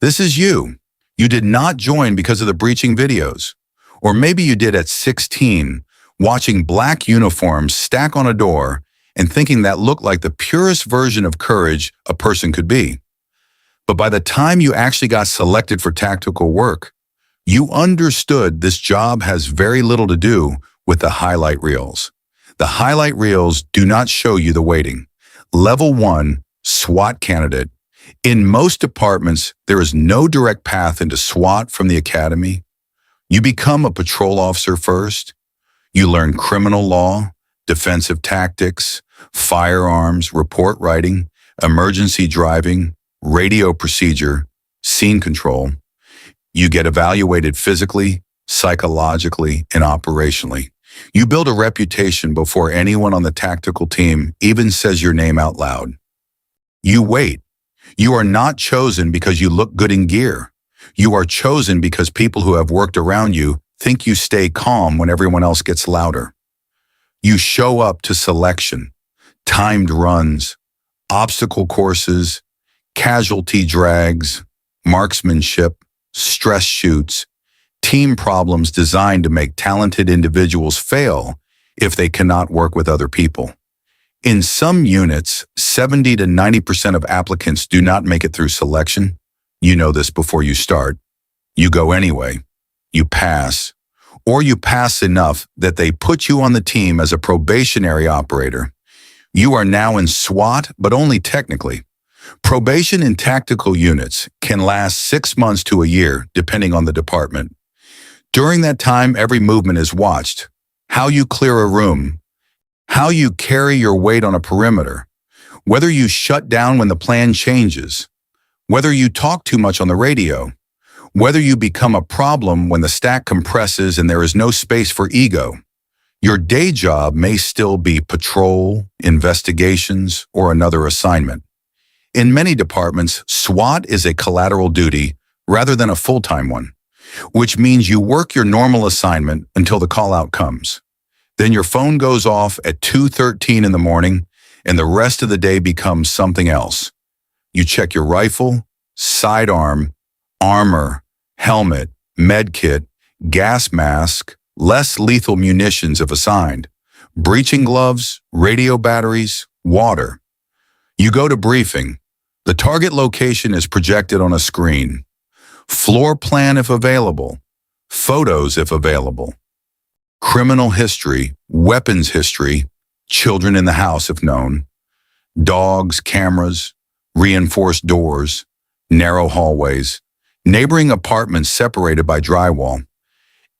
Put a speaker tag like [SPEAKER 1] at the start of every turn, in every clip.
[SPEAKER 1] This is you. You did not join because of the breaching videos. Or maybe you did at 16, watching black uniforms stack on a door and thinking that looked like the purest version of courage a person could be. But by the time you actually got selected for tactical work, you understood this job has very little to do with the highlight reels. The highlight reels do not show you the waiting. Level 1, SWAT candidate. In most departments, there is no direct path into SWAT from the academy. You become a patrol officer first. You learn criminal law, defensive tactics, firearms, report writing, emergency driving, radio procedure, scene control. You get evaluated physically, psychologically, and operationally. You build a reputation before anyone on the tactical team even says your name out loud. You wait. You are not chosen because you look good in gear. You are chosen because people who have worked around you think you stay calm when everyone else gets louder. You show up to selection, timed runs, obstacle courses, casualty drags, marksmanship, stress shoots, team problems designed to make talented individuals fail if they cannot work with other people. In some units, 70 to 90% of applicants do not make it through selection. You know this before you start. You go anyway. You pass. Or you pass enough that they put you on the team as a probationary operator. You are now in SWAT, but only technically. Probation in tactical units can last 6 months to a year, depending on the department. During that time, every movement is watched. How you clear a room, how you carry your weight on a perimeter, whether you shut down when the plan changes, whether you talk too much on the radio, whether you become a problem when the stack compresses and there is no space for ego. Your day job may still be patrol, investigations, or another assignment. In many departments, SWAT is a collateral duty rather than a full-time one, which means you work your normal assignment until the call-out comes. Then your phone goes off at 2:13 in the morning, and the rest of the day becomes something else. You check your rifle, sidearm, armor, helmet, med kit, gas mask, less lethal munitions if assigned, breaching gloves, radio batteries, water. You go to briefing. The target location is projected on a screen. Floor plan if available. Photos if available. Criminal history, weapons history, children in the house if known. Dogs, cameras, reinforced doors, narrow hallways, neighboring apartments separated by drywall.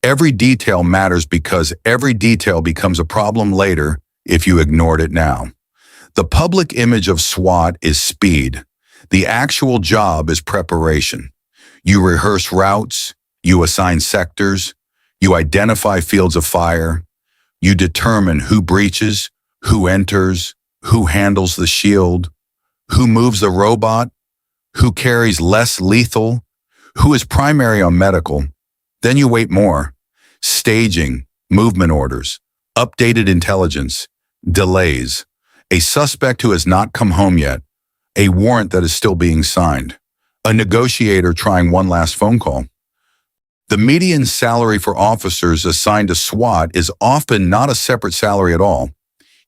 [SPEAKER 1] Every detail matters because every detail becomes a problem later if you ignored it now. The public image of SWAT is speed. The actual job is preparation. You rehearse routes, you assign sectors, you identify fields of fire, you determine who breaches, who enters, who handles the shield, who moves the robot, who carries less lethal, who is primary on medical. Then you wait more. Staging, movement orders, updated intelligence, delays, a suspect who has not come home yet, a warrant that is still being signed, a negotiator trying one last phone call. The median salary for officers assigned to SWAT is often not a separate salary at all.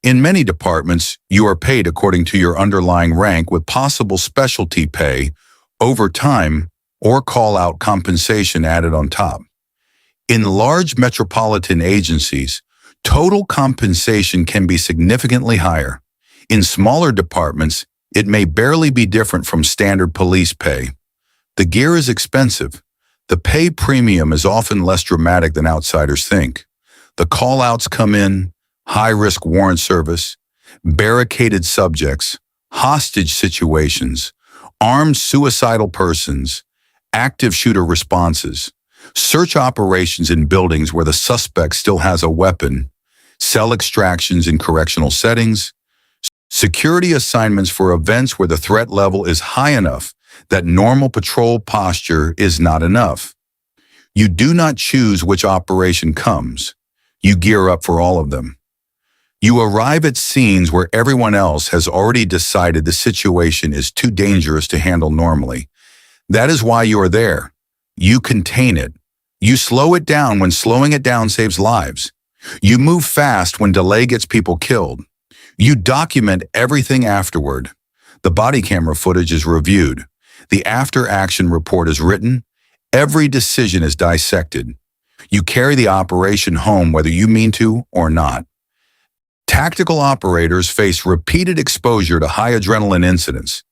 [SPEAKER 1] In many departments, you are paid according to your underlying rank with possible specialty pay, overtime, or call-out compensation added on top. In large metropolitan agencies, total compensation can be significantly higher. In smaller departments, it may barely be different from standard police pay. The gear is expensive. The pay premium is often less dramatic than outsiders think. The call-outs come in, high-risk warrant service, barricaded subjects, hostage situations, armed suicidal persons, active shooter responses, search operations in buildings where the suspect still has a weapon, cell extractions in correctional settings, security assignments for events where the threat level is high enough that normal patrol posture is not enough. You do not choose which operation comes. You gear up for all of them. You arrive at scenes where everyone else has already decided the situation is too dangerous to handle normally. That is why you are there. You contain it. You slow it down when slowing it down saves lives. You move fast when delay gets people killed. You document everything afterward. The body camera footage is reviewed. The after-action report is written. Every decision is dissected. You carry the operation home whether you mean to or not. Tactical operators face repeated exposure to high adrenaline incidents,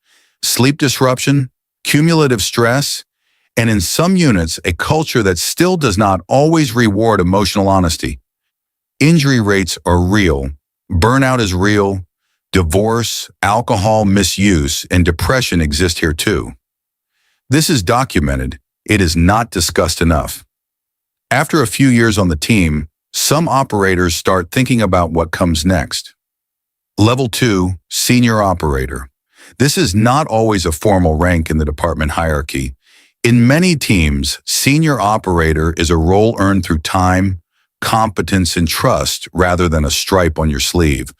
[SPEAKER 1] sleep disruption, cumulative stress, and in some units, a culture that still does not always reward emotional honesty. Injury rates are real. Burnout is real. Divorce, alcohol misuse, and depression exist here too. This is documented. It is not discussed enough. After a few years on the team, some operators start thinking about what comes next. Level 2, Senior Operator. This is not always a formal rank in the department hierarchy. In many teams, Senior Operator is a role earned through time, competence, and trust rather than a stripe on your sleeve.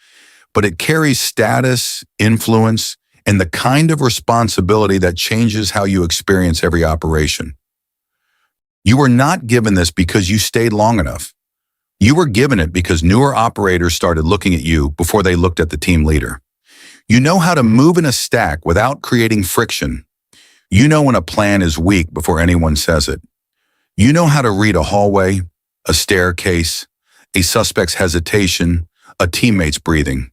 [SPEAKER 1] But it carries status, influence, and the kind of responsibility that changes how you experience every operation. You were not given this because you stayed long enough. You were given it because newer operators started looking at you before they looked at the team leader. You know how to move in a stack without creating friction. You know when a plan is weak before anyone says it. You know how to read a hallway, a staircase, a suspect's hesitation, a teammate's breathing.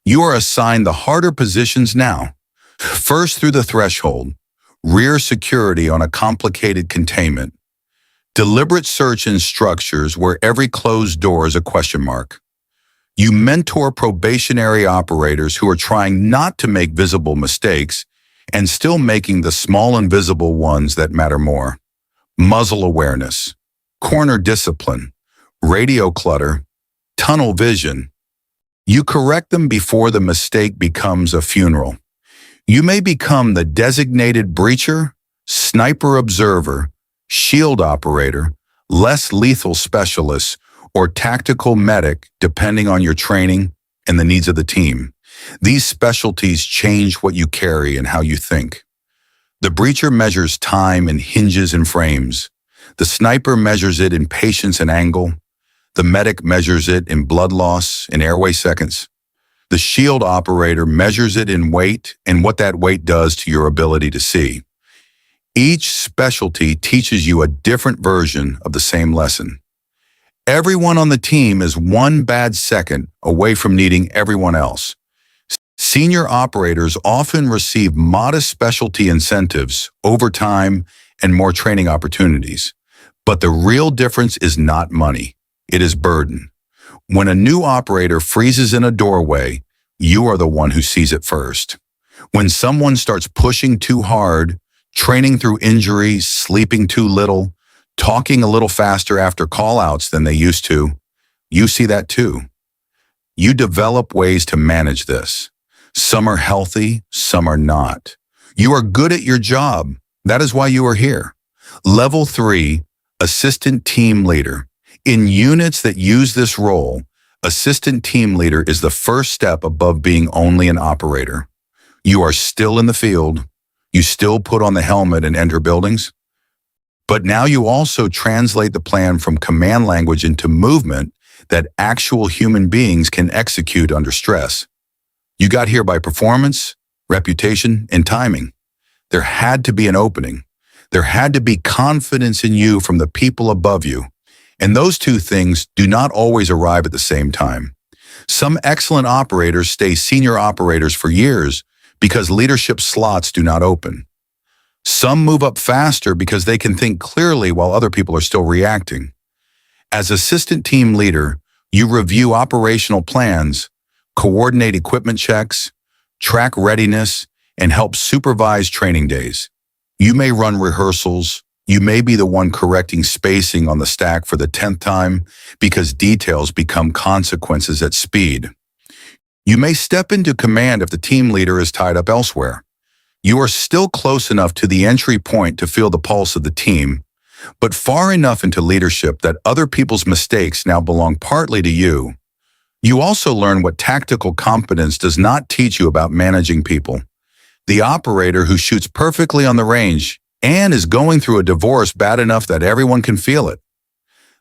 [SPEAKER 1] You are assigned the harder positions now. First through the threshold, rear security on a complicated containment, deliberate search in structures where every closed door is a question mark. You mentor probationary operators who are trying not to make visible mistakes and still making the small invisible ones that matter more. Muzzle awareness, corner discipline, radio clutter, tunnel vision. You correct them before the mistake becomes a funeral. You may become the designated breacher, sniper observer, shield operator, less lethal specialist, or tactical medic depending on your training and the needs of the team. These specialties change what you carry and how you think. The breacher measures time in hinges and frames. The sniper measures it in patience and angle. The medic measures it in blood loss and airway seconds. The shield operator measures it in weight and what that weight does to your ability to see. Each specialty teaches you a different version of the same lesson. Everyone on the team is one bad second away from needing everyone else. Senior operators often receive modest specialty incentives, overtime, and more training opportunities. But the real difference is not money. It is burden. When a new operator freezes in a doorway, you are the one who sees it first. When someone starts pushing too hard, training through injuries, sleeping too little, talking a little faster after call-outs than they used to, you see that too. You develop ways to manage this. Some are healthy, some are not. You are good at your job. That is why you are here. Level 3, Assistant Team Leader. In units that use this role, Assistant Team Leader is the first step above being only an operator. You are still in the field. You still put on the helmet and enter buildings. But now you also translate the plan from command language into movement that actual human beings can execute under stress. You got here by performance, reputation, and timing. There had to be an opening. There had to be confidence in you from the people above you. And those two things do not always arrive at the same time. Some excellent operators stay senior operators for years because leadership slots do not open. Some move up faster because they can think clearly while other people are still reacting. As assistant team leader, you review operational plans, coordinate equipment checks, track readiness, and help supervise training days. You may run rehearsals. You may be the one correcting spacing on the stack for the 10th time because details become consequences at speed. You may step into command if the team leader is tied up elsewhere. You are still close enough to the entry point to feel the pulse of the team, but far enough into leadership that other people's mistakes now belong partly to you. You also learn what tactical competence does not teach you about managing people. The operator who shoots perfectly on the range and is going through a divorce bad enough that everyone can feel it.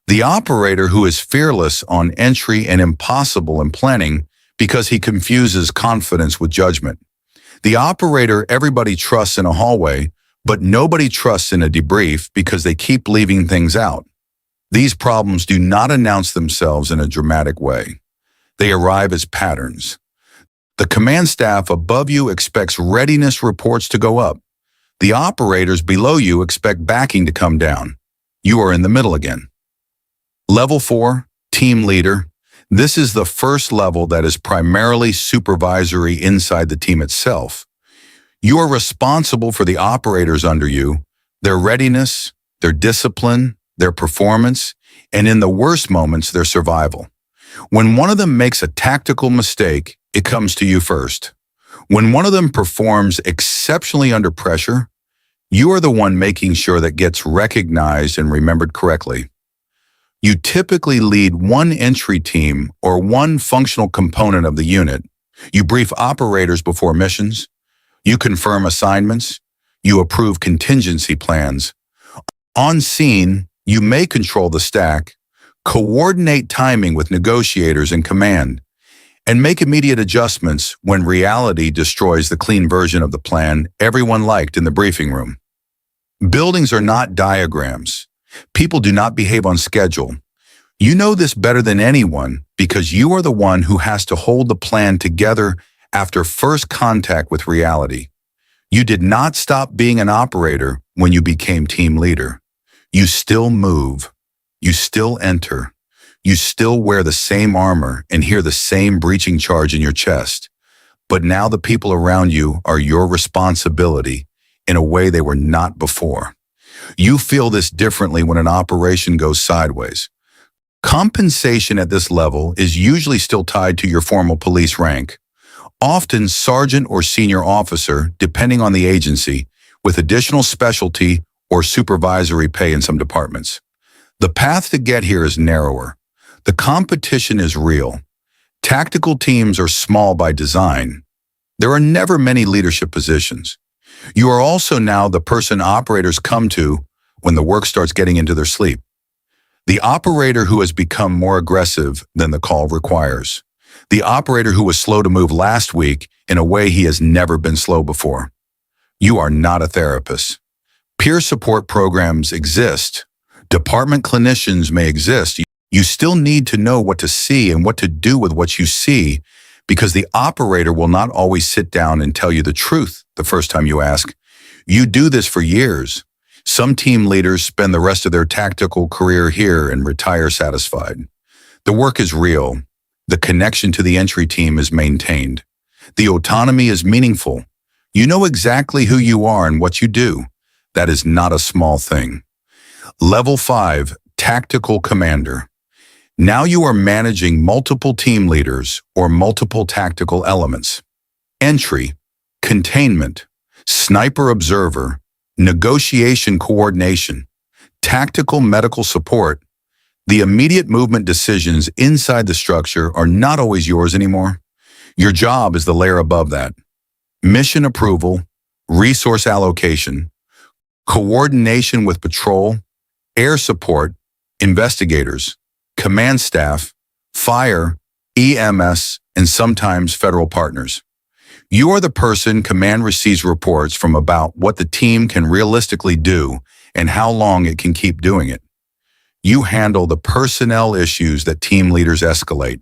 [SPEAKER 1] The operator who is fearless on entry and impossible in planning because he confuses confidence with judgment. The operator everybody trusts in a hallway, but nobody trusts in a debrief because they keep leaving things out. These problems do not announce themselves in a dramatic way. They arrive as patterns. The command staff above you expects readiness reports to go up. The operators below you expect backing to come down. You are in the middle again. Level 4, Team Leader. This is the first level that is primarily supervisory inside the team itself. You are responsible for the operators under you, their readiness, their discipline, their performance, and in the worst moments, their survival. When one of them makes a tactical mistake, it comes to you first. When one of them performs exceptionally under pressure, you are the one making sure that gets recognized and remembered correctly. You typically lead one entry team or one functional component of the unit. You brief operators before missions. You confirm assignments. You approve contingency plans. On scene, you may control the stack, coordinate timing with negotiators and command, and make immediate adjustments when reality destroys the clean version of the plan everyone liked in the briefing room. Buildings are not diagrams. People do not behave on schedule. You know this better than anyone because you are the one who has to hold the plan together after first contact with reality. You did not stop being an operator when you became team leader. You still move. You still enter. You still wear the same armor and hear the same breaching charge in your chest. But now the people around you are your responsibility in a way they were not before. You feel this differently when an operation goes sideways. Compensation at this level is usually still tied to your formal police rank, often sergeant or senior officer, depending on the agency, with additional specialty or supervisory pay in some departments. The path to get here is narrower. The competition is real. Tactical teams are small by design. There are never many leadership positions. You are also now the person operators come to when the work starts getting into their sleep. The operator who has become more aggressive than the call requires. The operator who was slow to move last week in a way he has never been slow before. You are not a therapist. Peer support programs exist. Department clinicians may exist. You still need to know what to see and what to do with what you see because the operator will not always sit down and tell you the truth the first time you ask. You do this for years. Some team leaders spend the rest of their tactical career here and retire satisfied. The work is real. The connection to the entry team is maintained. The autonomy is meaningful. You know exactly who you are and what you do. That is not a small thing. Level 5, Tactical Commander. Now you are managing multiple team leaders or multiple tactical elements. Entry, containment, sniper observer, negotiation coordination, tactical medical support. The immediate movement decisions inside the structure are not always yours anymore. Your job is the layer above that. Mission approval, resource allocation, coordination with patrol, air support, investigators, command staff, fire, EMS, and sometimes federal partners. You are the person command receives reports from about what the team can realistically do and how long it can keep doing it. You handle the personnel issues that team leaders escalate,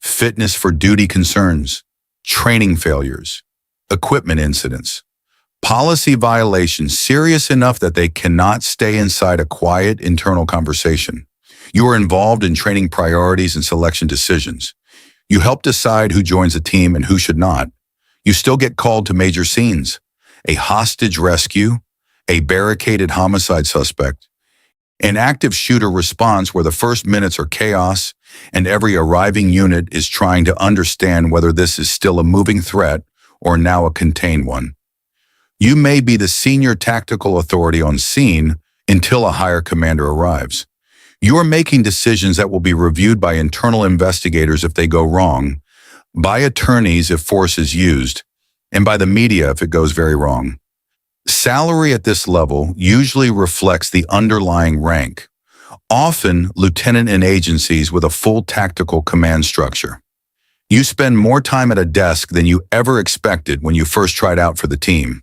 [SPEAKER 1] fitness for duty concerns, training failures, equipment incidents, policy violations serious enough that they cannot stay inside a quiet internal conversation. You are involved in training priorities and selection decisions. You help decide who joins a team and who should not. You still get called to major scenes, a hostage rescue, a barricaded homicide suspect, an active shooter response where the first minutes are chaos and every arriving unit is trying to understand whether this is still a moving threat or now a contained one. You may be the senior tactical authority on scene until a higher commander arrives. You are making decisions that will be reviewed by internal investigators if they go wrong, by attorneys if force is used, and by the media if it goes very wrong. Salary at this level usually reflects the underlying rank, often lieutenant in agencies with a full tactical command structure. You spend more time at a desk than you ever expected when you first tried out for the team.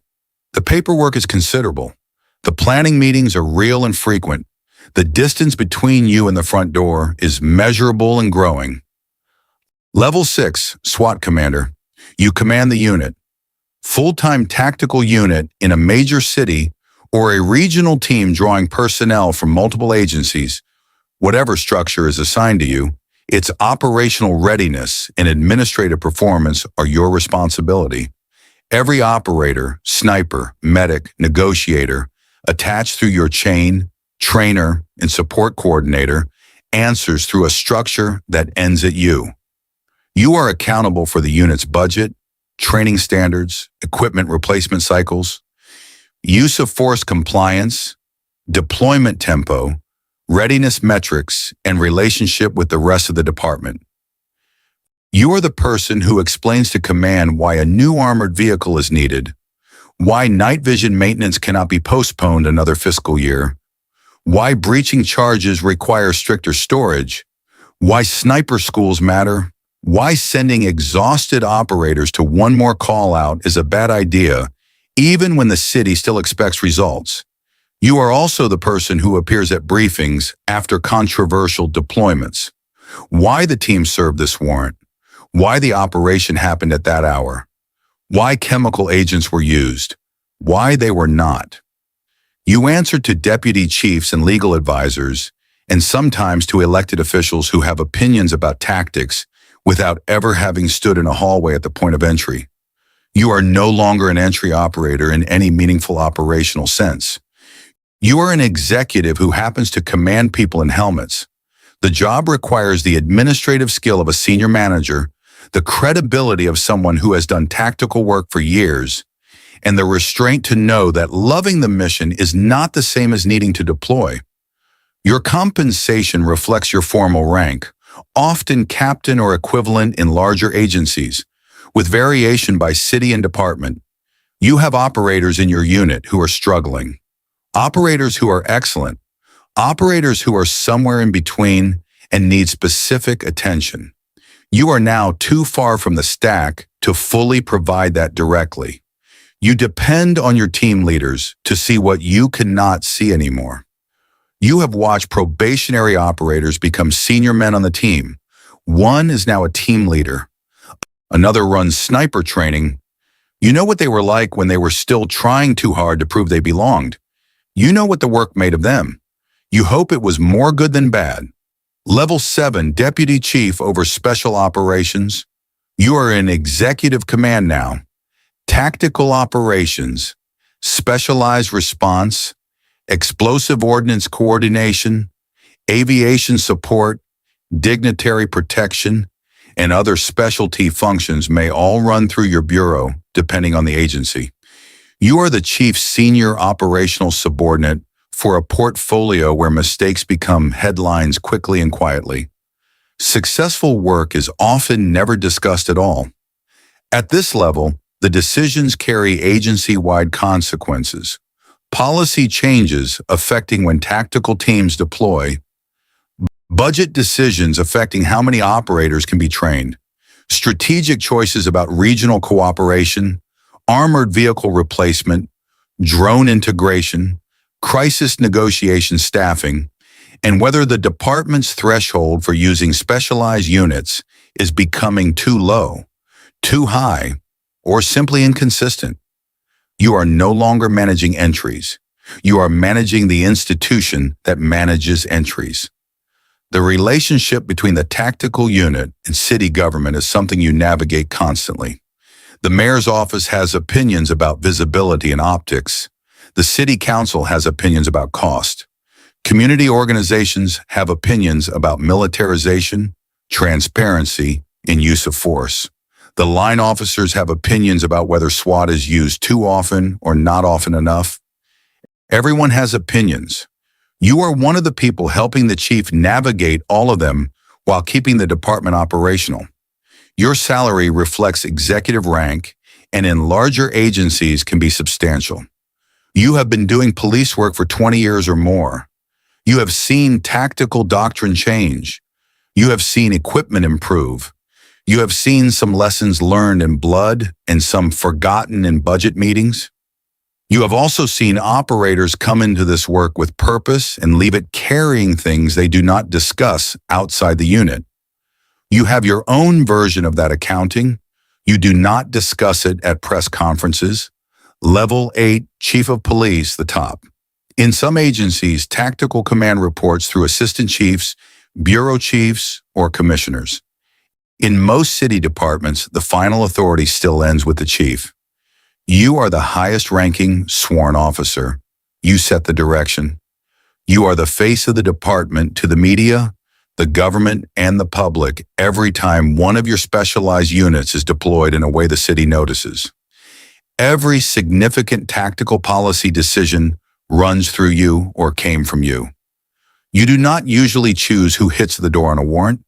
[SPEAKER 1] The paperwork is considerable. The planning meetings are real and frequent. The distance between you and the front door is measurable and growing. Level 6, SWAT Commander. You command the unit. Full-time tactical unit in a major city or a regional team drawing personnel from multiple agencies. Whatever structure is assigned to you, its operational readiness and administrative performance are your responsibility. Every operator, sniper, medic, negotiator, attached through your chain, trainer, and support coordinator, answers through a structure that ends at you. You are accountable for the unit's budget, training standards, equipment replacement cycles, use of force compliance, deployment tempo, readiness metrics, and relationship with the rest of the department. You are the person who explains to command why a new armored vehicle is needed, why night vision maintenance cannot be postponed another fiscal year, why breaching charges require stricter storage, why sniper schools matter, why sending exhausted operators to one more call-out is a bad idea, even when the city still expects results. You are also the person who appears at briefings after controversial deployments. Why the team served this warrant, why the operation happened at that hour, why chemical agents were used, why they were not. You answer to deputy chiefs and legal advisors, and sometimes to elected officials who have opinions about tactics without ever having stood in a hallway at the point of entry. You are no longer an entry operator in any meaningful operational sense. You are an executive who happens to command people in helmets. The job requires the administrative skill of a senior manager, the credibility of someone who has done tactical work for years, and the restraint to know that loving the mission is not the same as needing to deploy. Your compensation reflects your formal rank, often captain or equivalent in larger agencies, with variation by city and department. You have operators in your unit who are struggling, operators who are excellent, operators who are somewhere in between and need specific attention. You are now too far from the stack to fully provide that directly. You depend on your team leaders to see what you cannot see anymore. You have watched probationary operators become senior men on the team. One is now a team leader. Another runs sniper training. You know what they were like when they were still trying too hard to prove they belonged. You know what the work made of them. You hope it was more good than bad. Level 7, Deputy Chief over Special Operations. You are in executive command now. Tactical operations, specialized response, explosive ordnance coordination, aviation support, dignitary protection, and other specialty functions may all run through your bureau, depending on the agency. You are the chief's senior operational subordinate for a portfolio where mistakes become headlines quickly and quietly. Successful work is often never discussed at all. At this level, the decisions carry agency-wide consequences. Policy changes affecting when tactical teams deploy, budget decisions affecting how many operators can be trained, strategic choices about regional cooperation, armored vehicle replacement, drone integration, crisis negotiation staffing, and whether the department's threshold for using specialized units is becoming too low, too high, or simply inconsistent. You are no longer managing entries. You are managing the institution that manages entries. The relationship between the tactical unit and city government is something you navigate constantly. The mayor's office has opinions about visibility and optics. The city council has opinions about cost. Community organizations have opinions about militarization, transparency, and use of force. The line officers have opinions about whether SWAT is used too often or not often enough. Everyone has opinions. You are one of the people helping the chief navigate all of them while keeping the department operational. Your salary reflects executive rank and in larger agencies can be substantial. You have been doing police work for 20 years or more. You have seen tactical doctrine change. You have seen equipment improve. You have seen some lessons learned in blood and some forgotten in budget meetings. You have also seen operators come into this work with purpose and leave it carrying things they do not discuss outside the unit. You have your own version of that accounting. You do not discuss it at press conferences. Level 8, Chief of Police, the top. In some agencies, tactical command reports through assistant chiefs, bureau chiefs, or commissioners. In most city departments, the final authority still ends with the chief. You are the highest-ranking sworn officer. You set the direction. You are the face of the department to the media, the government, and the public every time one of your specialized units is deployed in a way the city notices. Every significant tactical policy decision runs through you or came from you. You do not usually choose who hits the door on a warrant.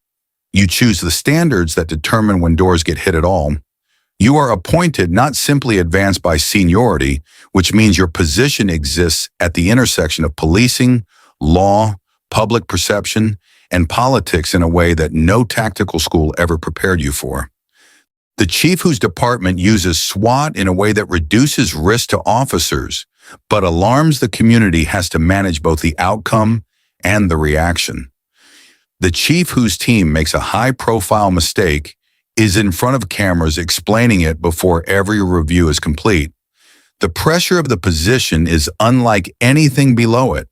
[SPEAKER 1] You choose the standards that determine when doors get hit at all. You are appointed, not simply advanced by seniority, which means your position exists at the intersection of policing, law, public perception, and politics in a way that no tactical school ever prepared you for. The chief whose department uses SWAT in a way that reduces risk to officers, but alarms the community has to manage both the outcome and the reaction. The chief whose team makes a high-profile mistake is in front of cameras explaining it before every review is complete. The pressure of the position is unlike anything below it.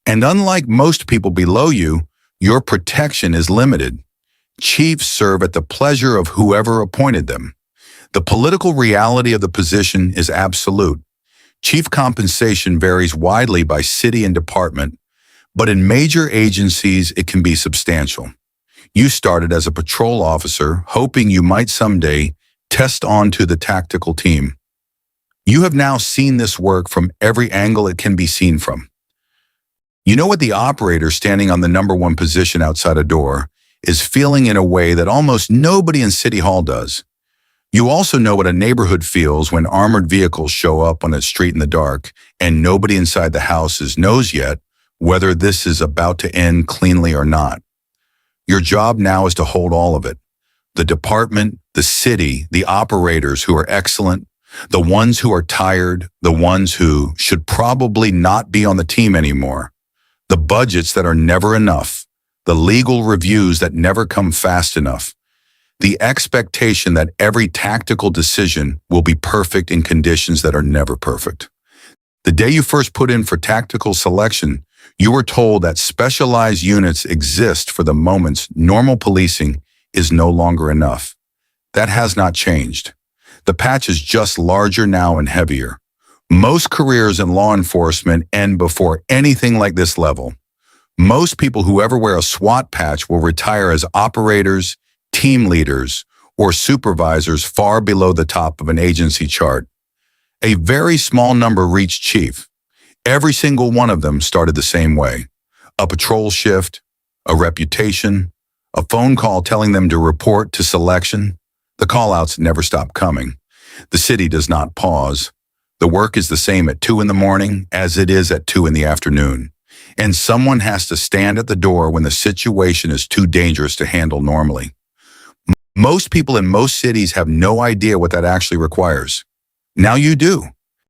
[SPEAKER 1] And unlike most people below you, your protection is limited. Chiefs serve at the pleasure of whoever appointed them. The political reality of the position is absolute. Chief compensation varies widely by city and department, but in major agencies, it can be substantial. You started as a patrol officer, hoping you might someday test onto the tactical team. You have now seen this work from every angle it can be seen from. You know what the operator standing on the number one position outside a door is feeling in a way that almost nobody in City Hall does. You also know what a neighborhood feels when armored vehicles show up on a street in the dark and nobody inside the houses knows yet whether this is about to end cleanly or not. Your job now is to hold all of it. The department, the city, the operators who are excellent, the ones who are tired, the ones who should probably not be on the team anymore, the budgets that are never enough, the legal reviews that never come fast enough, the expectation that every tactical decision will be perfect in conditions that are never perfect. The day you first put in for tactical selection, you were told that specialized units exist for the moments normal policing is no longer enough. That has not changed. The patch is just larger now and heavier. Most careers in law enforcement end before anything like this level. Most people who ever wear a SWAT patch will retire as operators, team leaders, or supervisors far below the top of an agency chart. A very small number reach chief. Every single one of them started the same way. A patrol shift, a reputation, a phone call telling them to report to selection. The call-outs never stop coming. The city does not pause. The work is the same at 2 in the morning as it is at 2 in the afternoon. And someone has to stand at the door when the situation is too dangerous to handle normally. Most people in most cities have no idea what that actually requires. Now you do.